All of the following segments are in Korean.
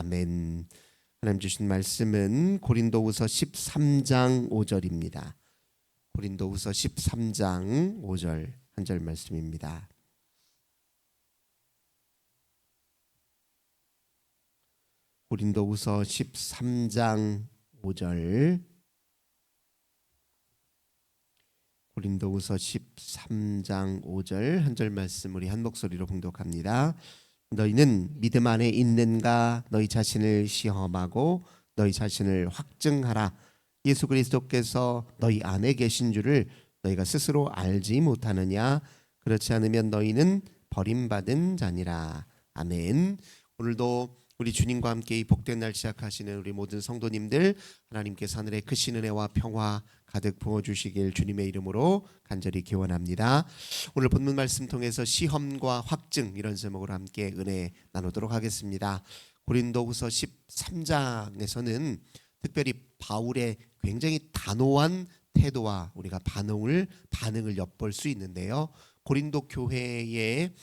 아멘. 하나님 주신 말씀은 고린도후서 13장 5절입니다. 고린도후서 13장 5절 한 절 말씀입니다. 고린도후서 13장 5절. 고린도후서 13장 5절 한 절 말씀 우리 한 목소리로 봉독합니다. 너희는 믿음 안에 있는가? 너희 자신을 시험하고 너희 자신을 확증하라. 예수 그리스도께서 너희 안에 계신 줄을 너희가 스스로 알지 못하느냐? 그렇지 않으면 너희는 버림받은 자니라. 아멘. 오늘도 우리 주님과 함께 이 복된 날 시작하시는 우리 모든 성도님들, 하나님께서 하늘의 크신 은혜와 평화 가득 부어주시길 주님의 이름으로 간절히 기원합니다. 오늘 본문 말씀 통해서 시험과 확증, 이런 제목으로 함께 은혜 나누도록 하겠습니다. 고린도후서 13장에서는 특별히 바울의 굉장히 단호한 태도와 우리가 반응을 엿볼 수 있는데요. 고린도 교회에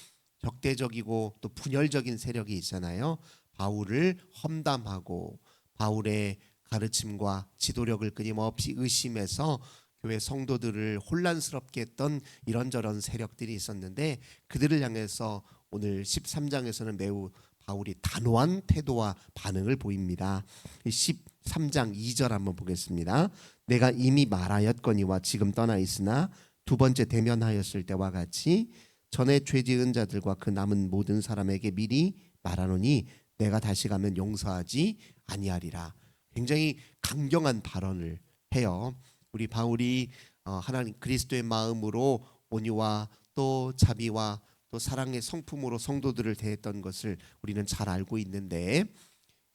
적대적이고 또 분열적인 세력이 있잖아요. 바울을 험담하고 바울의 가르침과 지도력을 끊임없이 의심해서 교회 성도들을 혼란스럽게 했던 이런저런 세력들이 있었는데, 그들을 향해서 오늘 13장에서는 매우 바울이 단호한 태도와 반응을 보입니다. 13장 2절 한번 보겠습니다. 내가 이미 말하였거니와 지금 떠나 있으나 두 번째 대면하였을 때와 같이 전에 죄 지은 자들과 그 남은 모든 사람에게 미리 말하노니 내가 다시 가면 용서하지 아니하리라. 굉장히 강경한 발언을 해요. 우리 바울이 하나님 그리스도의 마음으로 온유와 또 자비와 또 사랑의 성품으로 성도들을 대했던 것을 우리는 잘 알고 있는데,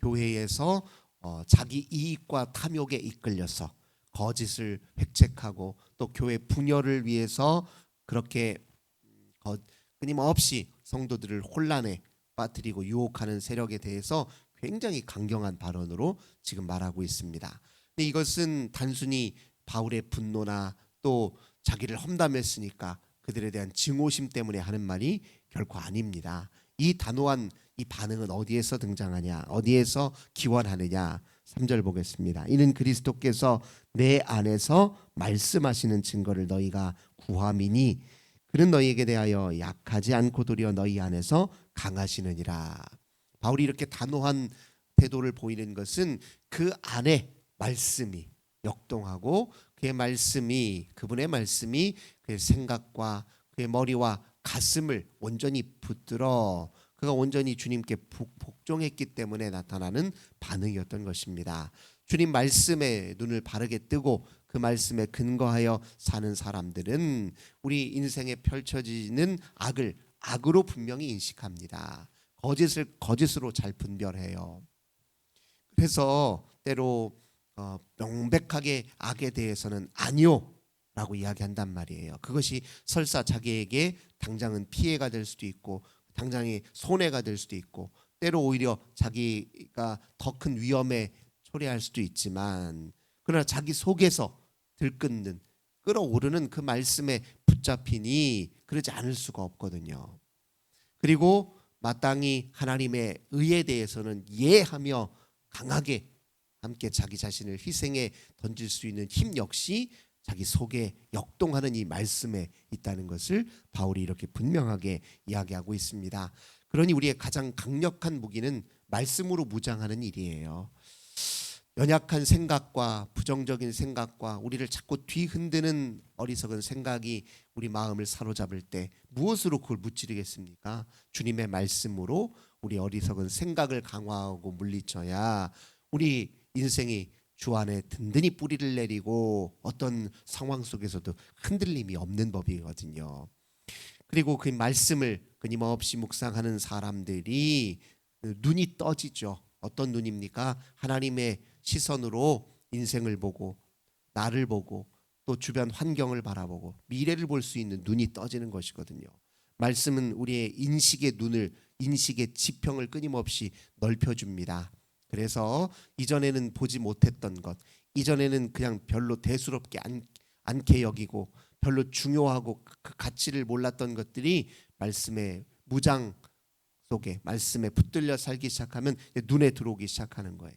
교회에서 자기 이익과 탐욕에 이끌려서 거짓을 획책하고 또 교회 분열을 위해서 그렇게 끊임없이 성도들을 혼란에 빠뜨리고 유혹하는 세력에 대해서 굉장히 강경한 발언으로 지금 말하고 있습니다. 근데 이것은 단순히 바울의 분노나 또 자기를 험담했으니까 그들에 대한 증오심 때문에 하는 말이 결코 아닙니다. 이 단호한 이 반응은 어디에서 등장하냐, 어디에서 기원하느냐. 3절 보겠습니다. 이는 그리스도께서 내 안에서 말씀하시는 증거를 너희가 구함이니 그는 너희에게 대하여 약하지 않고 도리어 너희 안에서 강하시느니라. 바울이 이렇게 단호한 태도를 보이는 것은 그 안에 말씀이 역동하고 그분의 말씀이 그의 생각과 그의 머리와 가슴을 온전히 붙들어 그가 온전히 주님께 복종했기 때문에 나타나는 반응이었던 것입니다. 주님 말씀에 눈을 바르게 뜨고 그 말씀에 근거하여 사는 사람들은 우리 인생에 펼쳐지는 악을 악으로 분명히 인식합니다. 거짓을 거짓으로 잘 분별해요. 그래서 때로 명백하게 악에 대해서는 아니요 라고 이야기한단 말이에요. 그것이 설사 자기에게 당장은 피해가 될 수도 있고 당장의 손해가 될 수도 있고 때로 오히려 자기가 더 큰 위험에 초래할 수도 있지만, 그러나 자기 속에서 들끓는 끌어오르는 그 말씀에 붙잡히니 그러지 않을 수가 없거든요. 그리고 마땅히 하나님의 의에 대해서는 예하며 강하게 함께 자기 자신을 희생에 던질 수 있는 힘 역시 자기 속에 역동하는 이 말씀에 있다는 것을 바울이 이렇게 분명하게 이야기하고 있습니다. 그러니 우리의 가장 강력한 무기는 말씀으로 무장하는 일이에요. 연약한 생각과 부정적인 생각과 우리를 자꾸 뒤흔드는 어리석은 생각이 우리 마음을 사로잡을 때 무엇으로 그걸 무찌르겠습니까? 주님의 말씀으로 우리 어리석은 생각을 강화하고 물리쳐야 우리 인생이 주 안에 든든히 뿌리를 내리고 어떤 상황 속에서도 흔들림이 없는 법이거든요. 그리고 그 말씀을 끊임없이 묵상하는 사람들이 눈이 떠지죠. 어떤 눈입니까? 하나님의 시선으로 인생을 보고 나를 보고 또 주변 환경을 바라보고 미래를 볼 수 있는 눈이 떠지는 것이거든요. 말씀은 우리의 인식의 지평을 끊임없이 넓혀줍니다. 그래서 이전에는 보지 못했던 것, 이전에는 그냥 별로 대수롭게 않게 여기고 별로 중요하고 그 가치를 몰랐던 것들이 말씀의 무장 속에 말씀에 붙들려 살기 시작하면 눈에 들어오기 시작하는 거예요.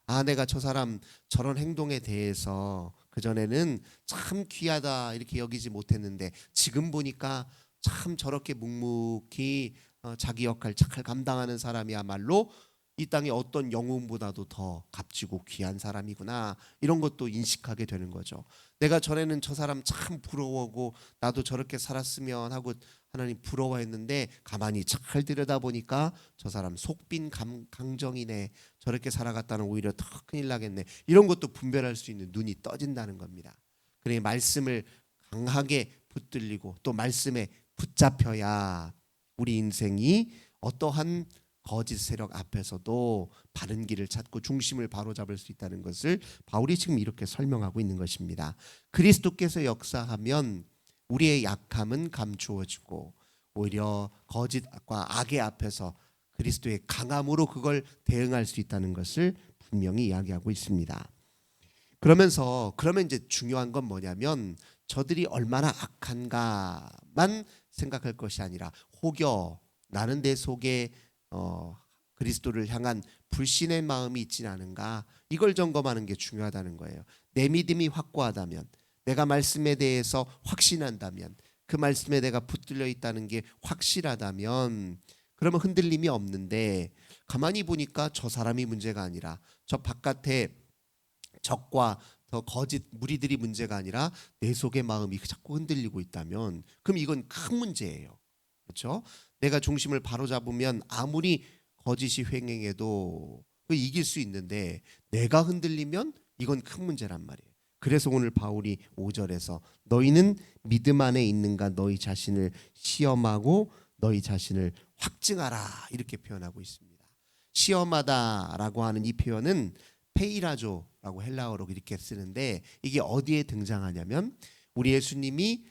아, 내가 저 사람 저런 행동에 대해서 그전에는 참 귀하다 이렇게 여기지 못했는데 지금 보니까 참 저렇게 묵묵히 자기 역할 잘 감당하는 사람이야말로 이 땅의 어떤 영웅보다도 더 값지고 귀한 사람이구나, 이런 것도 인식하게 되는 거죠. 내가 전에는 저 사람 참 부러워하고 나도 저렇게 살았으면 하고 하나님 부러워했는데 가만히 잘 들여다보니까 저 사람 속빈 강정이네, 저렇게 살아갔다는 오히려 더 큰일 나겠네, 이런 것도 분별할 수 있는 눈이 떠진다는 겁니다. 그래, 말씀을 강하게 붙들리고 또 말씀에 붙잡혀야 우리 인생이 어떠한 거짓 세력 앞에서도 바른 길을 찾고 중심을 바로잡을 수 있다는 것을 바울이 지금 이렇게 설명하고 있는 것입니다. 그리스도께서 역사하면 우리의 약함은 감추어지고 오히려 거짓과 악의 앞에서 그리스도의 강함으로 그걸 대응할 수 있다는 것을 분명히 이야기하고 있습니다. 그러면 이제 중요한 건 뭐냐면 저들이 얼마나 악한가만 생각할 것이 아니라 혹여 나는 내 속에 그리스도를 향한 불신의 마음이 있지는 않은가, 이걸 점검하는 게 중요하다는 거예요. 내 믿음이 확고하다면, 내가 말씀에 대해서 확신한다면, 그 말씀에 내가 붙들려 있다는 게 확실하다면 그러면 흔들림이 없는데, 가만히 보니까 저 사람이 문제가 아니라 저 바깥에 적과 더 거짓 무리들이 문제가 아니라 내 속의 마음이 자꾸 흔들리고 있다면 그럼 이건 큰 문제예요. 그렇죠? 내가 중심을 바로잡으면 아무리 거짓이 횡행해도 이길 수 있는데 내가 흔들리면 이건 큰 문제란 말이에요. 그래서 오늘 바울이 5절에서 너희는 믿음 안에 있는가 너희 자신을 시험하고 너희 자신을 확증하라, 이렇게 표현하고 있습니다. 시험하다라고 하는 이 표현은 페이라조라고 헬라어로 이렇게 쓰는데, 이게 어디에 등장하냐면 우리 예수님이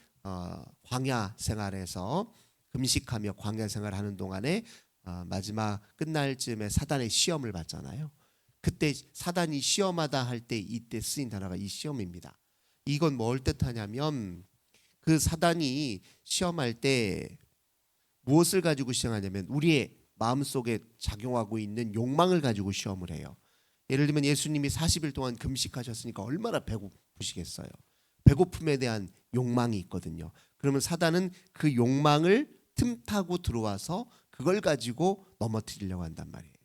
광야 생활에서 금식하며 광야 생활하는 동안에 마지막 끝날 즈음에 사단의 시험을 받잖아요. 그때 사단이 시험하다 할 때 이때 쓰인 단어가 이 시험입니다. 이건 뭘 뜻하냐면 그 사단이 시험할 때 무엇을 가지고 시험하냐면 우리의 마음속에 작용하고 있는 욕망을 가지고 시험을 해요. 예를 들면 예수님이 40일 동안 금식하셨으니까 얼마나 배고프시겠어요. 배고픔에 대한 욕망이 있거든요. 그러면 사단은 그 욕망을 틈타고 들어와서 그걸 가지고 넘어뜨리려고 한단 말이에요.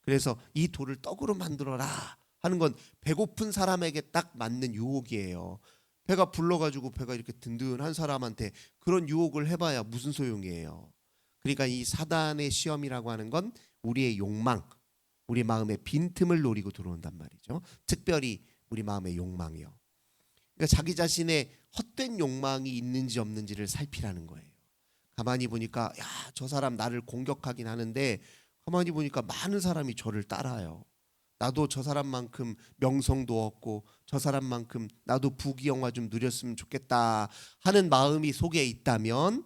그래서 이 돌을 떡으로 만들어라 하는 건 배고픈 사람에게 딱 맞는 유혹이에요. 배가 불러가지고 배가 이렇게 든든한 사람한테 그런 유혹을 해봐야 무슨 소용이에요. 그러니까 이 사단의 시험이라고 하는 건 우리의 욕망, 우리 마음의 빈틈을 노리고 들어온단 말이죠. 특별히 우리 마음의 욕망이요. 그러니까 자기 자신의 헛된 욕망이 있는지 없는지를 살피라는 거예요. 가만히 보니까 야, 저 사람 나를 공격하긴 하는데 가만히 보니까 많은 사람이 저를 따라요. 나도 저 사람만큼 명성도 얻고 저 사람만큼 나도 부귀영화 좀 누렸으면 좋겠다 하는 마음이 속에 있다면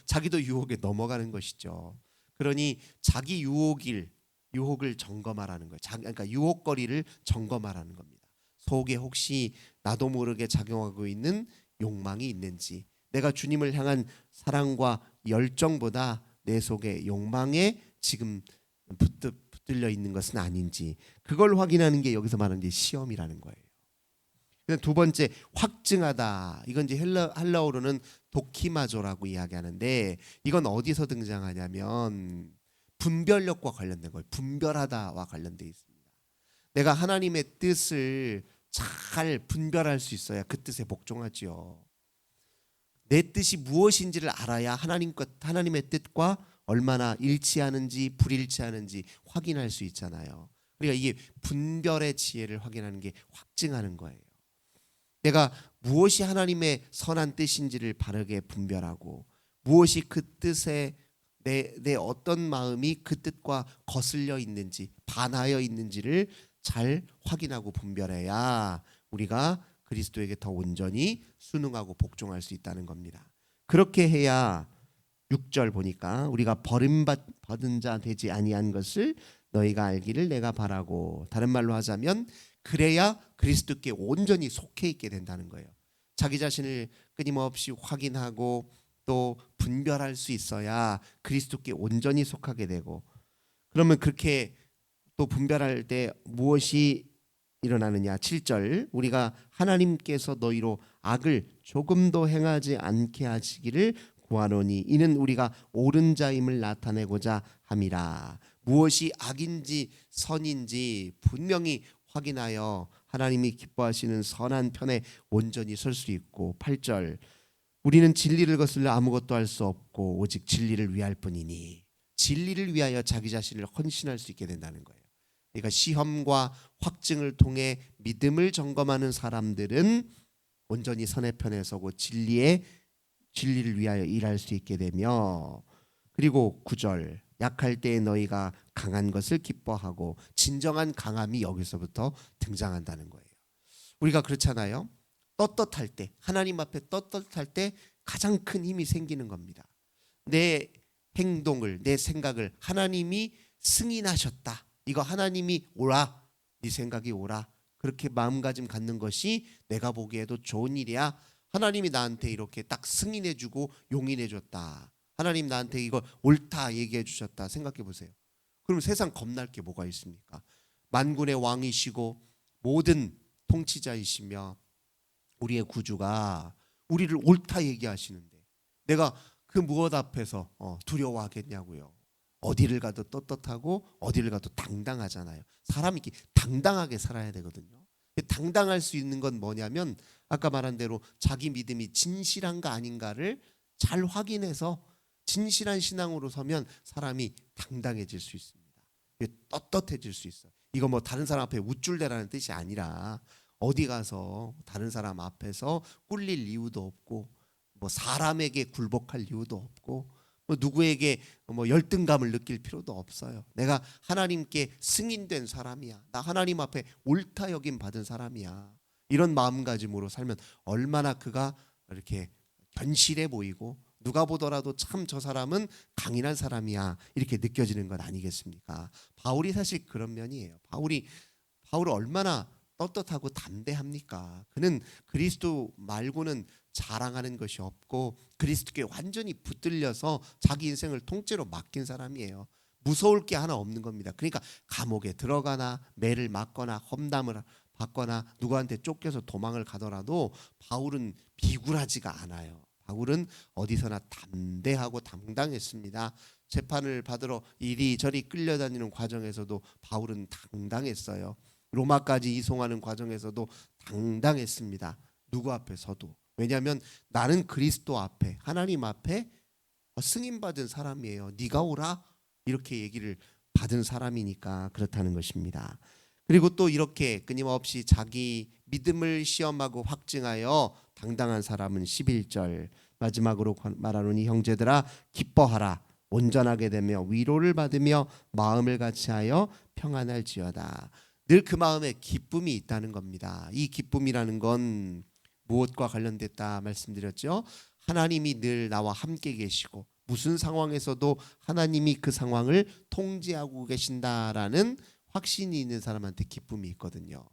자기도 유혹에 넘어가는 것이죠. 그러니 자기 유혹을 점검하라는 거예요. 그러니까 유혹거리를 점검하라는 겁니다. 속에 혹시 나도 모르게 작용하고 있는 욕망이 있는지, 내가 주님을 향한 사랑과 열정보다 내 속에 욕망에 지금 붙들려 있는 것은 아닌지, 그걸 확인하는 게 여기서 말하는 게 시험이라는 거예요. 두 번째, 확증하다. 이건 이제 헬라어로는 도키마조라고 이야기하는데 이건 어디서 등장하냐면 분별력과 관련된 거예요. 분별하다와 관련되어 있습니다. 내가 하나님의 뜻을 잘 분별할 수 있어야 그 뜻에 복종하지요. 내 뜻이 무엇인지를 알아야 하나님의 뜻과 얼마나 일치하는지 불일치하는지 확인할 수 있잖아요. 그러니까 이게 분별의 지혜를 확인하는 게 확증하는 거예요. 내가 무엇이 하나님의 선한 뜻인지를 바르게 분별하고 무엇이 그 뜻에 내 어떤 마음이 그 뜻과 거슬려 있는지 반하여 있는지를 잘 확인하고 분별해야 우리가 그리스도에게 더 온전히 순응하고 복종할 수 있다는 겁니다. 그렇게 해야 6절 보니까 우리가 버림받은 자 되지 아니한 것을 너희가 알기를 내가 바라고, 다른 말로 하자면 그래야 그리스도께 온전히 속해 있게 된다는 거예요. 자기 자신을 끊임없이 확인하고 또 분별할 수 있어야 그리스도께 온전히 속하게 되고, 그러면 그렇게 또 분별할 때 무엇이 일어나느냐? 7절, 우리가 하나님께서 너희로 악을 조금도 행하지 않게 하시기를 구하노니 이는 우리가 옳은 자임을 나타내고자 함이라. 무엇이 악인지 선인지 분명히 확인하여 하나님이 기뻐하시는 선한 편에 온전히 설 수 있고, 8절, 우리는 진리를 거슬러 아무것도 할 수 없고 오직 진리를 위할 뿐이니, 진리를 위하여 자기 자신을 헌신할 수 있게 된다는 거예요. 그러니까 시험과 확증을 통해 믿음을 점검하는 사람들은 온전히 선의 편에 서고 진리를 위하여 일할 수 있게 되며, 그리고 9절, 약할 때에 너희가 강한 것을 기뻐하고, 진정한 강함이 여기서부터 등장한다는 거예요. 우리가 그렇잖아요. 떳떳할 때, 하나님 앞에 떳떳할 때 가장 큰 힘이 생기는 겁니다. 내 행동을, 내 생각을 하나님이 승인하셨다, 이거 하나님이 옳아, 네 생각이 옳아, 그렇게 마음가짐 갖는 것이 내가 보기에도 좋은 일이야. 하나님이 나한테 이렇게 딱 승인해주고 용인해줬다, 하나님 나한테 이거 옳다 얘기해 주셨다 생각해 보세요. 그럼 세상 겁날 게 뭐가 있습니까? 만군의 왕이시고 모든 통치자이시며 우리의 구주가 우리를 옳다 얘기하시는데 내가 그 무엇 앞에서 두려워하겠냐고요. 어디를 가도 떳떳하고 어디를 가도 당당하잖아요. 사람이 이렇게 당당하게 살아야 되거든요. 당당할 수 있는 건 뭐냐면 아까 말한 대로 자기 믿음이 진실한가 아닌가를 잘 확인해서 진실한 신앙으로 서면 사람이 당당해질 수 있습니다. 떳떳해질 수 있어요. 이거 뭐 다른 사람 앞에 우쭐대라는 뜻이 아니라 어디 가서 다른 사람 앞에서 꿀릴 이유도 없고, 뭐 사람에게 굴복할 이유도 없고, 뭐 누구에게 뭐 열등감을 느낄 필요도 없어요. 내가 하나님께 승인된 사람이야, 나 하나님 앞에 옳다 여김 받은 사람이야, 이런 마음가짐으로 살면 얼마나 그가 이렇게 견실해 보이고 누가 보더라도 참 저 사람은 강인한 사람이야 이렇게 느껴지는 것 아니겠습니까? 바울이 사실 그런 면이에요. 바울은 얼마나 떳떳하고 담대합니까? 그는 그리스도 말고는 자랑하는 것이 없고 그리스도께 완전히 붙들려서 자기 인생을 통째로 맡긴 사람이에요. 무서울 게 하나 없는 겁니다. 그러니까 감옥에 들어가나 매를 맞거나 험담을 받거나 누구한테 쫓겨서 도망을 가더라도 바울은 비굴하지가 않아요. 바울은 어디서나 담대하고 당당했습니다. 재판을 받으러 이리저리 끌려다니는 과정에서도 바울은 당당했어요. 로마까지 이송하는 과정에서도 당당했습니다. 누구 앞에서도. 왜냐하면 나는 그리스도 앞에, 하나님 앞에 승인받은 사람이에요. 네가 오라 이렇게 얘기를 받은 사람이니까 그렇다는 것입니다. 그리고 또 이렇게 끊임없이 자기 믿음을 시험하고 확증하여 당당한 사람은 11절 마지막으로 말하노니 형제들아 기뻐하라, 온전하게 되며 위로를 받으며 마음을 같이하여 평안할지어다. 늘 그 마음에 기쁨이 있다는 겁니다. 이 기쁨이라는 건 무엇과 관련됐다 말씀드렸죠? 하나님이 늘 나와 함께 계시고 무슨 상황에서도 하나님이 그 상황을 통제하고 계신다라는 확신이 있는 사람한테 기쁨이 있거든요.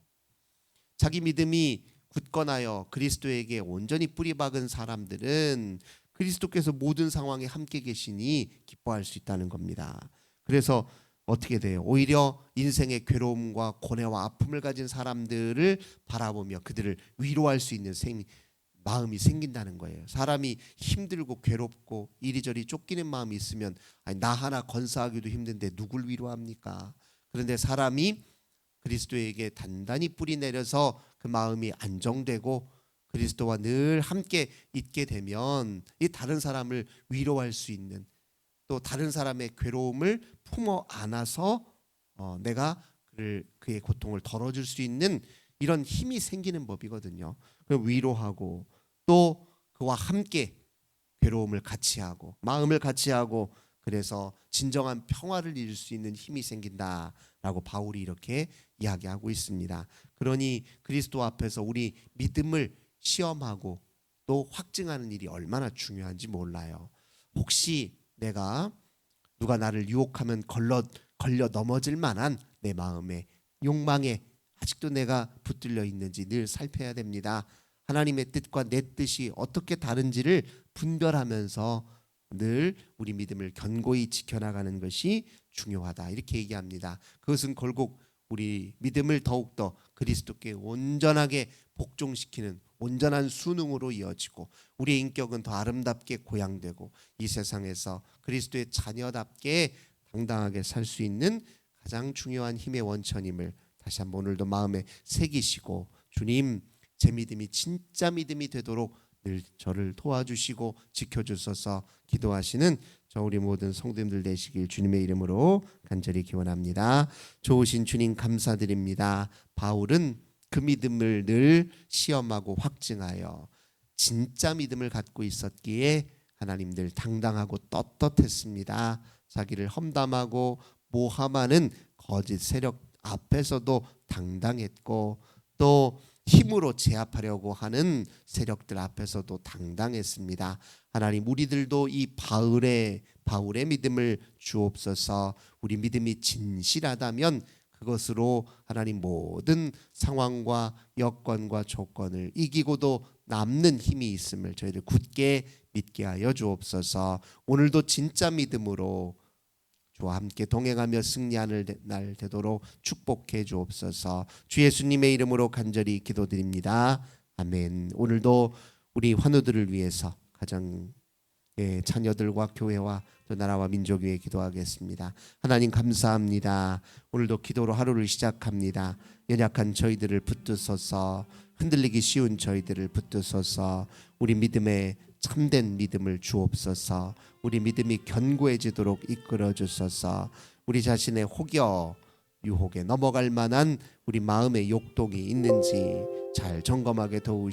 자기 믿음이 굳건하여 그리스도에게 온전히 뿌리박은 사람들은 그리스도께서 모든 상황에 함께 계시니 기뻐할 수 있다는 겁니다. 그래서 어떻게 돼요? 오히려 인생의 괴로움과 고뇌와 아픔을 가진 사람들을 바라보며 그들을 위로할 수 있는 마음이 생긴다는 거예요. 사람이 힘들고 괴롭고 이리저리 쫓기는 마음이 있으면 나 하나 건사하기도 힘든데 누굴 위로합니까? 그런데 사람이 그리스도에게 단단히 뿌리 내려서 그 마음이 안정되고 그리스도와 늘 함께 있게 되면 이 다른 사람을 위로할 수 있는, 또 다른 사람의 괴로움을 품어 안아서 내가 그의 고통을 덜어줄 수 있는 이런 힘이 생기는 법이거든요. 위로하고 또 그와 함께 괴로움을 같이 하고 마음을 같이 하고 그래서 진정한 평화를 이룰 수 있는 힘이 생긴다라고 바울이 이렇게 이야기하고 있습니다. 그러니 그리스도 앞에서 우리 믿음을 시험하고 또 확증하는 일이 얼마나 중요한지 몰라요. 혹시 내가 누가 나를 유혹하면 걸려 넘어질 만한 내 마음의 욕망에 아직도 내가 붙들려 있는지 늘 살펴야 됩니다. 하나님의 뜻과 내 뜻이 어떻게 다른지를 분별하면서 늘 우리 믿음을 견고히 지켜나가는 것이 중요하다, 이렇게 얘기합니다. 그것은 결국 우리 믿음을 더욱더 그리스도께 온전하게 복종시키는 온전한 순응으로 이어지고, 우리의 인격은 더 아름답게 고양되고, 이 세상에서 그리스도의 자녀답게 당당하게 살 수 있는 가장 중요한 힘의 원천임을 다시 한번 오늘도 마음에 새기시고, 주님, 제 믿음이 진짜 믿음이 되도록 늘 저를 도와주시고 지켜주셔서 기도하시는 저 우리 모든 성도님들 되시길 주님의 이름으로 간절히 기원합니다. 좋으신 주님 감사드립니다. 바울은 그 믿음을 늘 시험하고 확증하여 진짜 믿음을 갖고 있었기에 하나님들 당당하고 떳떳했습니다. 자기를 험담하고 모함하는 거짓 세력 앞에서도 당당했고, 또 힘으로 제압하려고 하는 세력들 앞에서도 당당했습니다. 하나님, 우리들도 이 바울의 믿음을 주옵소서. 우리 믿음이 진실하다면 그것으로 하나님 모든 상황과 여건과 조건을 이기고도 남는 힘이 있음을 저희들 굳게 믿게 하여 주옵소서. 오늘도 진짜 믿음으로 주와 함께 동행하며 승리하는 날 되도록 축복해 주옵소서. 주 예수님의 이름으로 간절히 기도드립니다. 아멘. 오늘도 우리 환우들을 위해서 가정 자녀들과 교회와 또 나라와 민족 위에 기도하겠습니다. 하나님 감사합니다. 오늘도 기도로 하루를 시작합니다. 연약한 저희들을 붙드소서. 흔들리기 쉬운 저희들을 붙드소서. 우리 믿음에 참된 믿음을 주옵소서. 우리 믿음이 견고해지도록 이끌어 주소서. 우리 자신의 혹여 유혹에 넘어갈 만한 우리 마음의 욕동이 있는지 잘 점검하게 도우시옵소서.